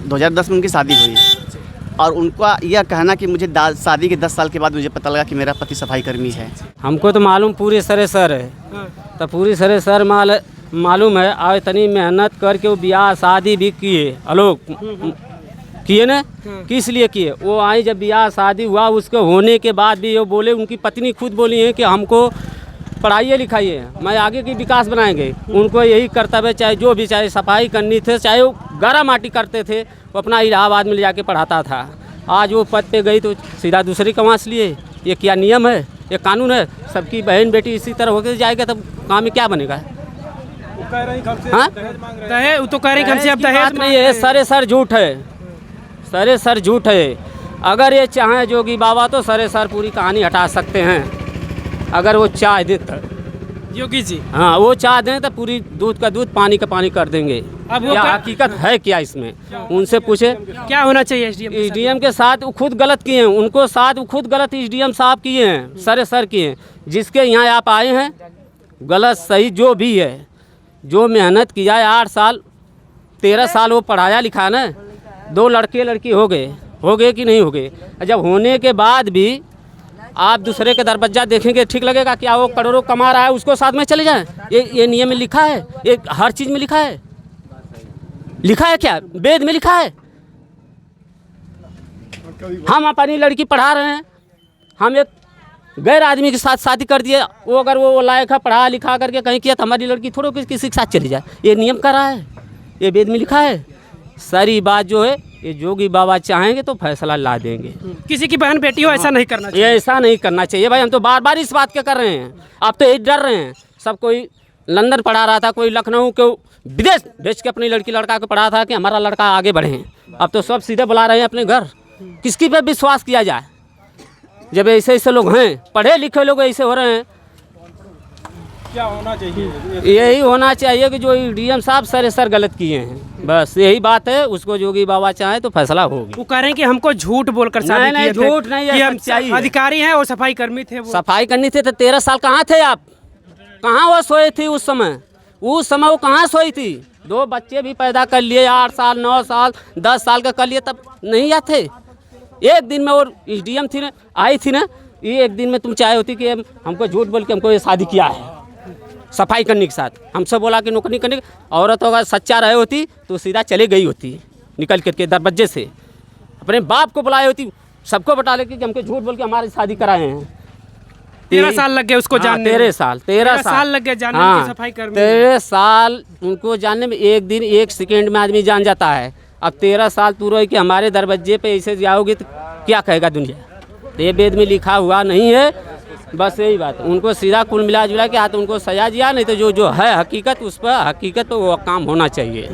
2010 में उनकी शादी हुई और उनका यह कहना कि मुझे शादी के 10 साल के बाद मुझे पता लगा कि मेरा पति सफाई कर्मी है। हमको तो मालूम पूरी सर है, तो पूरी सर मालूम है। और इतनी मेहनत करके वो ब्याह शादी भी किए, आलोक किए ना, किस लिए किए? वो आई जब ब्याह शादी हुआ, उसके होने के बाद भी वो बोले, उनकी पत्नी खुद बोली है कि हमको पढ़ाइए लिखाइए, मैं आगे की विकास बनाएंगे। उनको यही कर्तव्य, चाहे जो भी, चाहे सफाई करनी थे, चाहे वो गारा माटी करते थे, वो अपना इलाहाबाद में ले जाके पढ़ाता था। आज वो पद पे गई तो सीधा दूसरी कमास लिए। ये क्या नियम है? ये कानून है? सबकी बहन बेटी इसी तरह होकर जाएगा तब काम में क्या बनेगा? हाँ, दहेज वो तो कह रही हमसे, अब दहेज नहीं है। सर झूठ है, सर झूठ है। अगर ये चाहें जोगी बाबा तो सर पूरी कहानी हटा सकते हैं, अगर वो चाह दें तो। योगी जी, हाँ, वो चाह दें तो पूरी दूध का दूध पानी का पानी कर देंगे। अब वो क्या हकीकत है क्या इसमें? उनसे पूछे क्या होना चाहिए एसडीएम के साथ। वो खुद गलत किए हैं, उनको साथ वो खुद गलत एसडीएम साहब किए हैं, सर किए हैं। जिसके यहाँ आप आए हैं, गलत सही जो भी है, जो मेहनत किया है 8 साल 13 साल वो पढ़ाया लिखा ना, 2 लड़की हो गए कि नहीं हो गए? जब होने के बाद भी आप दूसरे के दरवाजा देखेंगे, ठीक लगेगा? क्या वो करोड़ों कमा रहा है उसको साथ में चले जाएं? ये नियम में लिखा है, ये हर चीज़ में लिखा है क्या? वेद में लिखा है। हम अपनी लड़की पढ़ा रहे हैं, हम एक गैर आदमी के साथ शादी कर दिए, वो अगर वो लायक है पढ़ा लिखा करके कहीं किया तो हमारी लड़की थोड़ा किसी के साथ चली जाए? ये नियम कर रहा है, ये वेद में लिखा है। सारी बात जो है, ये जोगी बाबा चाहेंगे तो फैसला ला देंगे। किसी की बहन बेटी हो ऐसा नहीं करना चाहिए, ये ऐसा नहीं करना चाहिए भाई। हम तो बार बार इस बात के कर रहे हैं, आप तो ये डर रहे हैं। सब कोई लंदन पढ़ा रहा था, कोई लखनऊ के विदेश भेज के अपनी लड़की लड़का को पढ़ा था कि हमारा लड़का आगे बढ़े। अब तो सब सीधे बुला रहे हैं अपने घर। किसकी पे विश्वास किया जाए जब ऐसे लोग हैं, पढ़े लिखे लोग ऐसे हो रहे हैं? क्या होना चाहिए? यही होना चाहिए कि जो डीएम साहब सर गलत किए हैं, बस यही बात है। उसको जोगी बाबा चाहे तो फैसला होगी। वो कह रहे हैं कि हमको झूठ बोलकर शादी नहीं, झूठ नहीं है, हम अधिकारी हैं और सफाई कर्मी थे। वो सफाई करनी थी तो 13 साल कहाँ थे आप? कहाँ वो सोए थी उस समय? वो कहाँ सोई थी? 2 बच्चे भी पैदा कर लिए, 8 साल 9 साल 10 साल का कर लिए, तब नहीं आते? एक दिन में और एसडीएम थी ना, आई थी ना, ये एक दिन में तुम चाहे होती कि हमको झूठ बोल के हमको ये शादी किया है सफाई करने के साथ। हमसे बोला कि नौकरी करने, औरत अगर सच्चा रहे होती तो सीधा चले गई होती निकल करके दरवाजे से, अपने बाप को बुलाए होती, सबको बता ले कि हमको झूठ बोल के हमारी शादी कराए हैं। 13 साल लग गए उसको जानने में। 13 साल लग गए जानने में सफाई कर्मी। 13 साल उनको जानने में, एक दिन 1 सेकेंड में आदमी जान जाता है। अब 13 साल तू रही कि हमारे दरवाजे पे ऐसे जाओगे तो क्या कहेगा दुनिया? तो ये वेद में लिखा हुआ नहीं है, बस यही बात। उनको सीधा कुल मिला जुला के हाथ उनको सजा दिया, नहीं तो जो है हकीकत, उस पर हकीकत पे वो काम होना चाहिए।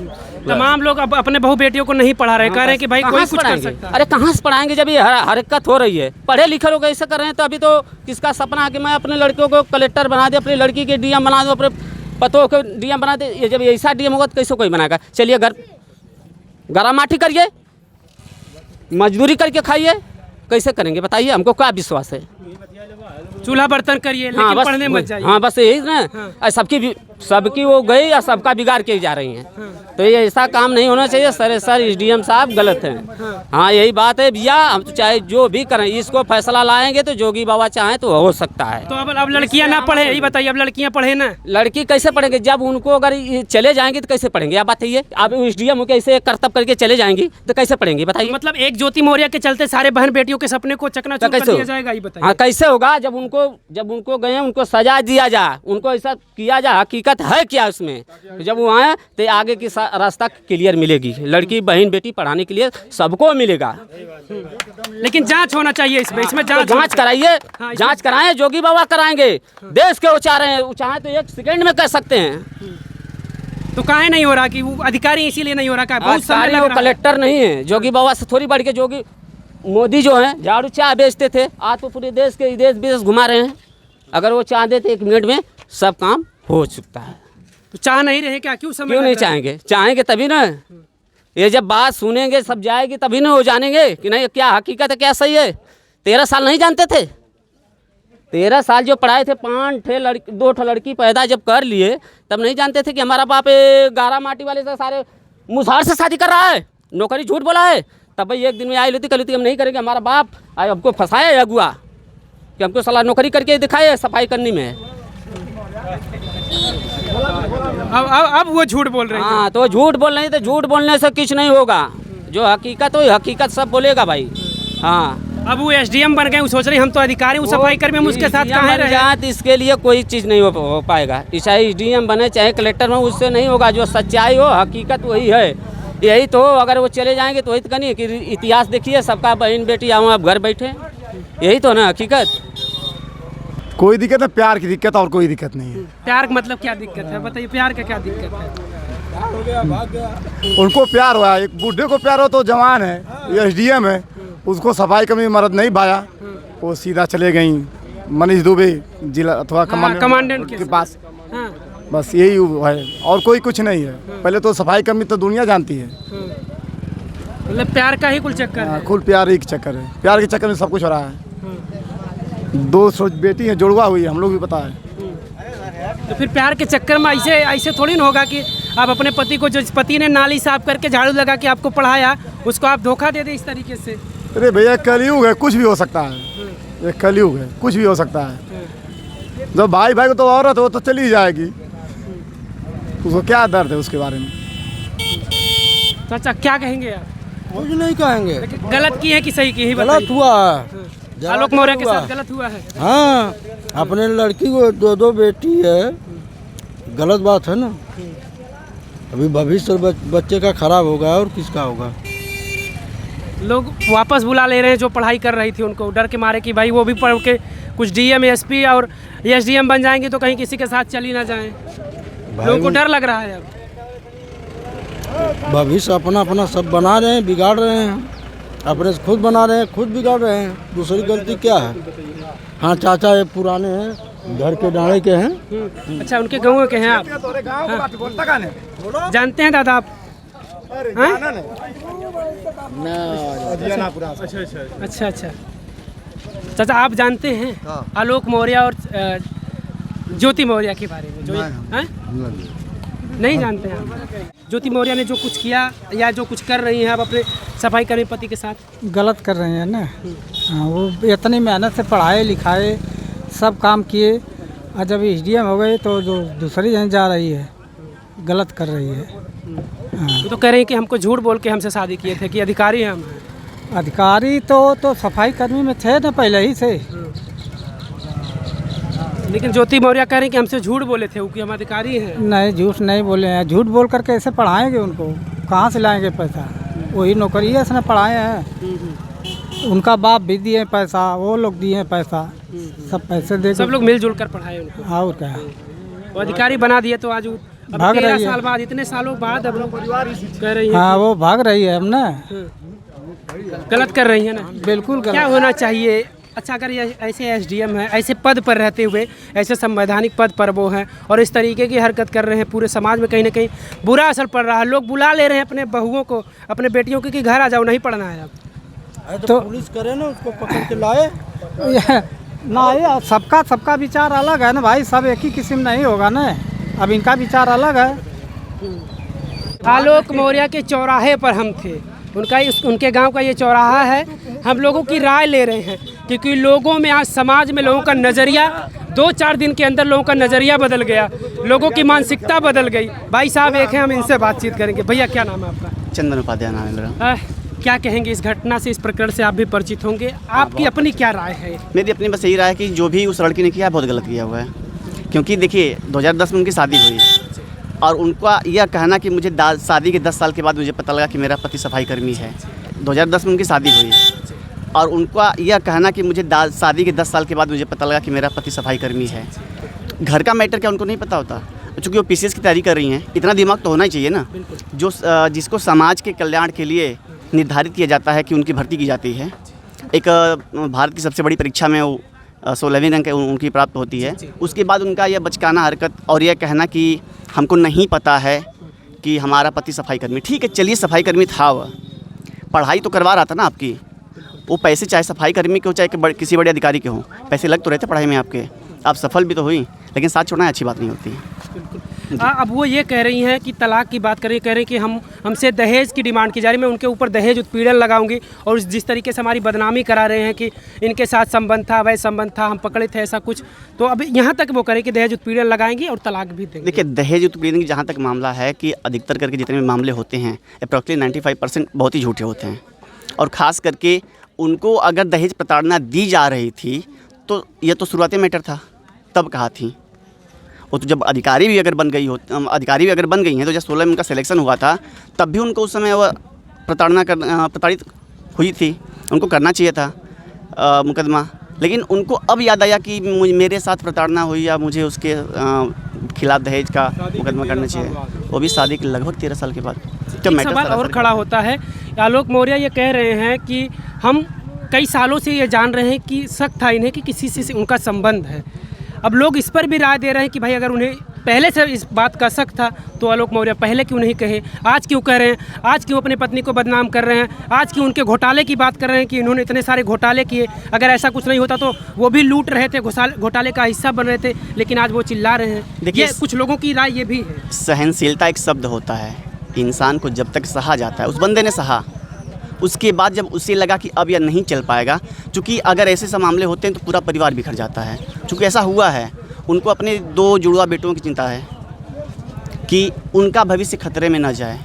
तमाम लोग अब अपने बहू बेटियों को नहीं पढ़ा रहे, कह रहे हैं कि भाई कोई कुछ कर सकता है। अरे कहाँ से पढ़ाएंगे जब ये हरकत हो रही है? पढ़े लिखे लोग ऐसे कर रहे हैं तो अभी तो किसका सपना है कि मैं अपने लड़कियों को कलेक्टर बना दे, अपनी लड़की के डीएम बना दूँ, अपने पतों को डीएम बना दे। ये जब ऐसा डीएम होगा तो कैसे कोई बनाएगा? चलिए गरा माटी करिए, मजदूरी करके खाइए, कैसे करेंगे बताइए? हमको क्या विश्वास है? चूल्हा बर्तन करिए, लेकिन हाँ, पढ़ने मत जाइए। हाँ, बस यही ना। सबकी वो गई या सबका बिगाड़ के जा रही हैं। तो ये ऐसा काम नहीं होना चाहिए। सर एसडीएम साहब गलत हैं। हाँ, यही बात है भैया। हम तो चाहे जो भी करें, इसको फैसला लाएंगे तो जोगी बाबा चाहें तो हो सकता है। तो अब लड़कियां ना पढ़े, यही बताइए, अब लड़कियां पढ़े ना? लड़की कैसे पढ़ेंगे जब उनको अगर चले जाएंगे तो कैसे पढ़ेंगे? आप बताइए। आप एसडीएम के ऐसे कर्तव्य करके चले जाएंगी तो कैसे पढ़ेंगे बताइए? मतलब एक ज्योति मौर्य के चलते सारे बहन बेटियों के सपने को चकनाचूर कर दिया जाएगा, ये बताइए। हाँ, कैसे होगा? जब उनको गए उनको सजा दिया जाए, उनको ऐसा किया जाए। हकीकत है क्या उसमें? जब वो आए तो आगे की रास्ता क्लियर मिलेगी। लड़की बहन बेटी पढ़ाने के लिए सबको मिलेगा, लेकिन जांच होना चाहिए इसमें जांच कराइए। जांच कराएं, जोगी बाबा कराएंगे। देश के वो चाह रहे हैं, वो चाहे तो 1 सेकेंड में कर सकते हैं। तो काहे नहीं हो रहा? कि वो अधिकारी इसीलिए नहीं हो रहा? बहुत समय लग रहा। कलेक्टर नहीं है, जोगी बाबा से थोड़ी बढ़ के। जोगी मोदी जो है झाड़ू चाय बेचते थे, आज तो पूरे देश के देश विदेश घुमा रहे हैं। अगर वो चाह देते 1 मिनट में सब काम हो चुकता है। तो चाह नहीं रहे क्या? क्यों नहीं चाहेंगे? चाहेंगे तभी ना। ये जब बात सुनेंगे सब जाएगी तभी ना वो जानेंगे कि नहीं क्या हकीकत है, क्या सही है। 13 साल नहीं जानते थे? 13 साल जो पढ़ाए थे, 2 लड़की पैदा जब कर लिए तब नहीं जानते थे कि हमारा बाप गारा माटी वाले से सारे मुसहर से शादी कर रहा है? नौकरी झूठ बोला है। तब भाई एक दिन में आई लेती कल हम नहीं करेंगे, हमारा बाप आए हमको फंसाया है अगुआ कि हमको सलाह नौकरी करके दिखाए सफाई करने में। अब वो झूठ बोल रहे हैं। हाँ तो झूठ बोल रहे हैं, तो झूठ बोलने से कुछ नहीं होगा, जो हकीकत हो हकीकत सब बोलेगा भाई। हाँ अब वो एसडीएम बन गए, वो सोच रहे हैं हम तो अधिकारी हूँ, सफाई कर्मी, हम उसके साथ कहाँ रहे। जात इसके लिए कोई चीज़ नहीं हो पाएगा, चाहे एसडीएम बने चाहे कलेक्टर हो, उससे नहीं होगा। जो सच्चाई हो हकीकत वही है, यही तो। अगर वो चले जाएंगे तो वही तो कहीं कि इतिहास देखिए, सबका बहन बेटी आओ आप घर बैठे, यही तो ना हकीकत। कोई दिक्कत है, प्यार की दिक्कत और कोई दिक्कत नहीं है। प्यार का मतलब क्या दिक्कत है बताइए, प्यार का क्या दिक्कत है? उनको प्यार हुआ, एक बूढ़े को प्यार हो तो जवान है, ये एसडीएम है, उसको सफाई कर्मी मर्द नहीं पाया, वो सीधा चले गई मनीष दुबे जिला अथवा कमांडेंट के पास। हाँ। बस यही है और कोई कुछ नहीं है। पहले तो सफाई कर्मी तो दुनिया जानती है। मतलब प्यार का ही कुल चक्कर है। कुल प्यार ही चक्कर है, प्यार के चक्कर में सब कुछ हो रहा है। 2 बेटी है, जुड़वा हुई है, हम लोग भी पता है। तो फिर प्यार के चक्कर में ऐसे थोड़ी ना होगा कि आप अपने पति को, जो पति ने नाली साफ करके झाड़ू लगा के आपको पढ़ाया, उसको आप धोखा दे दे इस तरीके से। अरे भैया कलयुग है, कुछ भी हो सकता है, ये कलयुग है, कुछ भी हो सकता है। जब भाई भाई को तो औरत हो तो चली जाएगी, उसको क्या दर्द है उसके बारे में। चाचा क्या कहेंगे आप? कुछ नहीं कहेंगे। गलत की है कि सही की है? गलत हुआ है, आलोक मौर्य के साथ गलत हुआ है। हाँ, अपने लड़की को 2 बेटी है, गलत बात है ना। अभी भविष्य बच्चे का खराब होगा और किसका होगा। लोग वापस बुला ले रहे हैं जो पढ़ाई कर रही थी उनको, डर के मारे कि भाई वो भी पढ़ के कुछ डीएम एसपी और एसडीएम बन जाएंगे तो कहीं किसी के साथ चली ना जाएं। लोगों को डर लग रहा है। अब भविष्य अपना अपना सब बना रहे हैं, बिगाड़ रहे हैं, अपने से खुद बना रहे हैं, खुद बिगाड़ रहे हैं। दूसरी गलती क्या है? हाँ चाचा ये पुराने हैं, घर के डाले के हैं। अच्छा उनके गाँव के हैं आप? हाँ। जानते हैं दादा आप? अच्छा अच्छा चाचा आप जानते हैं आलोक मौर्य और ज्योति मौर्य के बारे में? नहीं जानते हैं। ज्योति मौर्य ने जो कुछ किया या जो कुछ कर रही हैं आप अपने सफाई कर्मी पति के साथ? गलत कर रहे हैं ना। हाँ वो इतनी मेहनत से पढ़ाए लिखाए सब काम किए, और जब एसडीएम हो गए तो जो दूसरी जगह जा रही है गलत कर रही है। हाँ। तो कह रहे हैं कि हमको झूठ बोल के हमसे शादी किए थे कि अधिकारी हैं हम। अधिकारी तो सफाई कर्मी में थे ना पहले ही से। लेकिन ज्योति मौर्य कह रहे हैं कि हमसे झूठ बोले थे कि हम अधिकारी हैं। नहीं झूठ नहीं बोले हैं, झूठ बोल कर कैसे पढ़ाएंगे उनको, कहाँ से लाएंगे पैसा? वही नौकरी है इसने पढ़ाए हैं, उनका बाप भी दिए पैसा, वो लोग दिए पैसा, सब पैसे दे सब लोग मिलजुल कर पढ़ाए उनको। और क्या वो अधिकारी बना दिए तो आज भाग 13 रही है। साल बाद, इतने सालों बाद अब लोग कह रही है हाँ वो भाग रही है। हम ना गलत कर रही है ना। बिल्कुल क्या गलत। होना चाहिए? अच्छा अगर ये ऐसे एसडीएम है, ऐसे पद पर रहते हुए, ऐसे संवैधानिक पद पर वो हैं और इस तरीके की हरकत कर रहे हैं, पूरे समाज में कहीं ना कहीं बुरा असर पड़ रहा है। लोग बुला ले रहे हैं अपने बहुओं को, अपने बेटियों को कि घर आ जाओ, नहीं पढ़ना है अब। तो पुलिस करे ना, उसको पकड़ के लाए ना। ये सबका विचार अलग है ना भाई, सब एक ही किस्म नहीं होगा ना। अब इनका विचार अलग है। आलोक मौर्य के चौराहे पर हम थे, उनके गांव का ये चौराहा है। हम लोगों की राय ले रहे हैं क्योंकि लोगों में आज समाज में लोगों का नज़रिया 2-4 दिन के अंदर लोगों का नज़रिया बदल गया, लोगों की मानसिकता बदल गई। भाई साहब एक हैं, हम इनसे बातचीत करेंगे। भैया क्या नाम है आपका? चंदन उपाध्याय नाम है मेरा। क्या कहेंगे इस घटना से, इस प्रकरण से? आप भी परिचित होंगे, आपकी अपनी क्या राय है? मेरी अपनी बस यही राय है कि जो भी उस लड़की ने किया बहुत गलत किया हुआ है। क्योंकि देखिए 2010 में उनकी शादी हुई और उनका यह कहना कि मुझे शादी के 10 साल के बाद मुझे पता लगा कि मेरा पति सफाई कर्मी है। 2010 में उनकी शादी हुई और उनका यह कहना कि मुझे शादी के 10 साल के बाद मुझे पता लगा कि मेरा पति सफाई कर्मी है। घर का मैटर क्या उनको नहीं पता होता? चूँकि वो पीसीएस की तैयारी कर रही हैं, इतना दिमाग तो होना ही चाहिए ना। जो जिसको समाज के कल्याण के लिए निर्धारित किया जाता है कि उनकी भर्ती की जाती है, एक भारत की सबसे बड़ी परीक्षा में वो 16वीं रैंक उनकी प्राप्त होती है। उसके बाद उनका यह बचकाना हरकत और यह कहना कि हमको नहीं पता है कि हमारा पति सफाई कर्मी। ठीक है चलिए, सफाई कर्मी था, वह पढ़ाई तो करवा रहा था ना आपकी। वो पैसे चाहे सफाई कर्मी के हो चाहे किसी बड़े अधिकारी के हों, पैसे लग तो रहते पढ़ाई में आपके, आप सफल भी तो हुई, लेकिन साथ छोड़ना अच्छी बात नहीं होती है। अब वो ये कह रही हैं कि तलाक की बात करें, कह रही हैं कि हमसे दहेज की डिमांड की जा रही है, मैं उनके ऊपर दहेज उत्पीड़न लगाऊंगी और जिस तरीके से हमारी बदनामी करा रहे हैं कि इनके साथ संबंध था, अवैध संबंध था, हम पकड़े थे, ऐसा कुछ। तो अब यहाँ तक वो करें कि दहेज उत्पीड़न लगाएंगी और तलाक भी देंगे। देखिए, दहेज उत्पीड़न की जहाँ तक मामला है कि अधिकतर करके जितने भी मामले होते हैं अप्रॉक्सिमेटली 95% बहुत ही झूठे होते हैं। और ख़ास करके उनको अगर दहेज प्रताड़ना दी जा रही थी तो यह तो शुरुआती मैटर था, तब कहा थी वो। तो जब अधिकारी भी अगर बन गई हैं तो जब 16 में उनका सिलेक्शन हुआ था तब भी उनको उस समय वह प्रताड़ित हुई थी, उनको करना चाहिए था मुकदमा। लेकिन उनको अब याद आया कि मेरे साथ प्रताड़ना हुई या मुझे उसके खिलाफ दहेज का मुकदमा करना चाहिए, वो भी शादी के लगभग 13 साल के बाद। तो एक सवाल और खड़ा होता है, आलोक मौर्य ये कह रहे हैं कि हम कई सालों से ये जान रहे हैं कि शक था इन्हें कि किसी से उनका संबंध है। अब लोग इस पर भी राय दे रहे हैं कि भाई अगर उन्हें पहले से इस बात का शक था तो आलोक मौर्य पहले क्यों नहीं कहे, आज क्यों कह रहे हैं, आज क्यों अपनी पत्नी को बदनाम कर रहे हैं, आज क्यों उनके घोटाले की बात कर रहे हैं कि इन्होंने इतने सारे घोटाले किए, अगर ऐसा कुछ नहीं होता तो वो भी लूट रहे थे, घोटाले का हिस्सा बन रहे थे, लेकिन आज वो चिल्ला रहे हैं। देखिए, कुछ लोगों की राय ये भी है। सहनशीलता एक शब्द होता है, इंसान को जब तक सहा जाता है, उस बंदे ने सहा, उसके बाद जब उसे लगा कि अब यह नहीं चल पाएगा, क्योंकि अगर ऐसे सब मामले होते हैं तो पूरा परिवार बिखर जाता है। चूँकि ऐसा हुआ है, उनको अपने 2 जुड़वा बेटों की चिंता है कि उनका भविष्य खतरे में न जाए,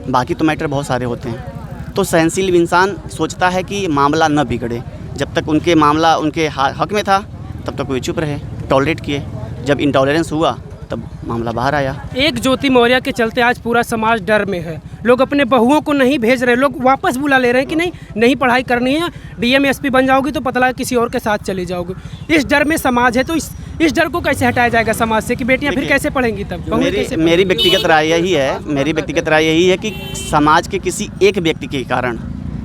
बाकी तो मैटर बहुत सारे होते हैं। तो सहनशील इंसान सोचता है कि मामला न बिगड़े, जब तक उनके मामला उनके हक में था तब तक वे चुप रहे, टॉलरेट किए। जब इंटॉलरेंस हुआ तब मामला बाहर आया। एक ज्योति मौर्य के चलते आज पूरा समाज डर में है, लोग अपने बहुओं को नहीं भेज रहे, लोग वापस बुला ले रहे हैं कि नहीं पढ़ाई करनी है, डीएम एसपी बन जाओगी तो पता लगा किसी और के साथ चली जाओगी। इस डर में समाज है, तो इस डर को कैसे हटाया जाएगा समाज से कि बेटियां फिर कैसे पढ़ेंगी तब? मेरी व्यक्तिगत राय यही है कि समाज के किसी एक व्यक्ति के कारण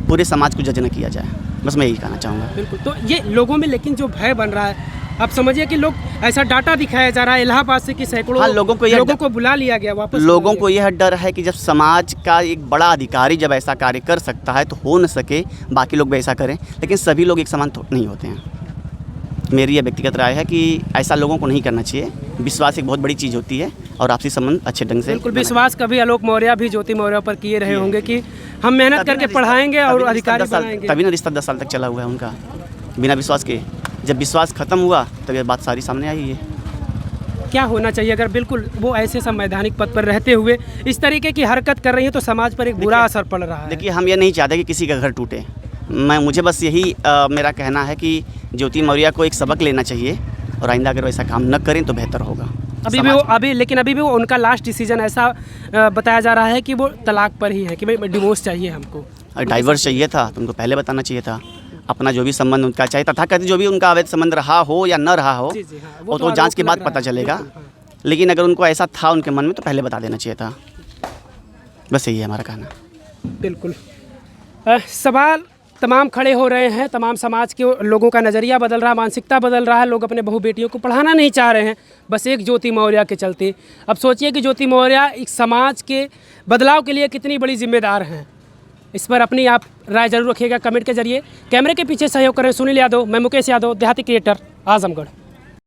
पूरे समाज को जज न किया जाए, बस मैं यही कहना चाहूँगा। बिल्कुल। तो ये लोगों में लेकिन जो भय बन रहा है, आप समझिए कि लोग ऐसा डाटा दिखाया जा रहा है इलाहाबाद से कि सैकड़ों लोगों को बुला लिया गया वापस। लोगों को यह डर है कि जब समाज का एक बड़ा अधिकारी जब ऐसा कार्य कर सकता है तो हो न सके बाकी लोग भी ऐसा करें, लेकिन सभी लोग एक समान नहीं होते हैं। मेरी यह व्यक्तिगत राय है कि ऐसा लोगों को नहीं करना चाहिए। विश्वास एक बहुत बड़ी चीज़ होती है और आपसी संबंध अच्छे ढंग से। बिल्कुल, विश्वास कभी आलोक मौर्य भी ज्योति मौर्य पर किए रहे होंगे कि हम मेहनत करके पढ़ाएंगे और अधिकारी बनाएंगे। तभी ना रिश्ता 10 साल तक चला हुआ है उनका, बिना विश्वास के। जब विश्वास खत्म हुआ तब ये बात सारी सामने आई है। क्या होना चाहिए अगर बिल्कुल वो ऐसे संवैधानिक पद पर रहते हुए इस तरीके की हरकत कर रही है तो समाज पर एक बुरा असर पड़ रहा है? देखिए, हम ये नहीं चाहते कि किसी का घर टूटे। मुझे बस यही मेरा कहना है कि ज्योति मौर्य को एक सबक लेना चाहिए और आइंदा अगर वैसा काम न करें तो बेहतर होगा। अभी भी वो उनका लास्ट डिसीजन ऐसा बताया जा रहा है कि वो तलाक पर ही है कि भाई डिवोर्स चाहिए हमको। डाइवर्स चाहिए था तो उनको पहले बताना चाहिए था। अपना जो भी संबंध उनका चाहिए तथाकथित जो भी उनका अवैध संबंध रहा हो या न रहा हो, वो तो जांच के बाद पता चलेगा। लेकिन अगर उनको ऐसा था उनके मन में तो पहले बता देना चाहिए था। बस यही है हमारा कहना। बिल्कुल। सवाल तमाम खड़े हो रहे हैं, तमाम समाज के लोगों का नज़रिया बदल रहा है, मानसिकता बदल रहा है। लोग अपने बहू बेटियों को पढ़ाना नहीं चाह रहे हैं, बस एक ज्योति मौर्य के चलते। अब सोचिए कि ज्योति मौर्य एक समाज के बदलाव के लिए कितनी बड़ी जिम्मेदार हैं। इस पर अपनी आप राय जरूर रखिएगा कमेंट के जरिए। कैमरे के पीछे सहयोग करें सुनील यादव, मैं मुकेश यादव, देहाती क्रिएटर, आजमगढ़।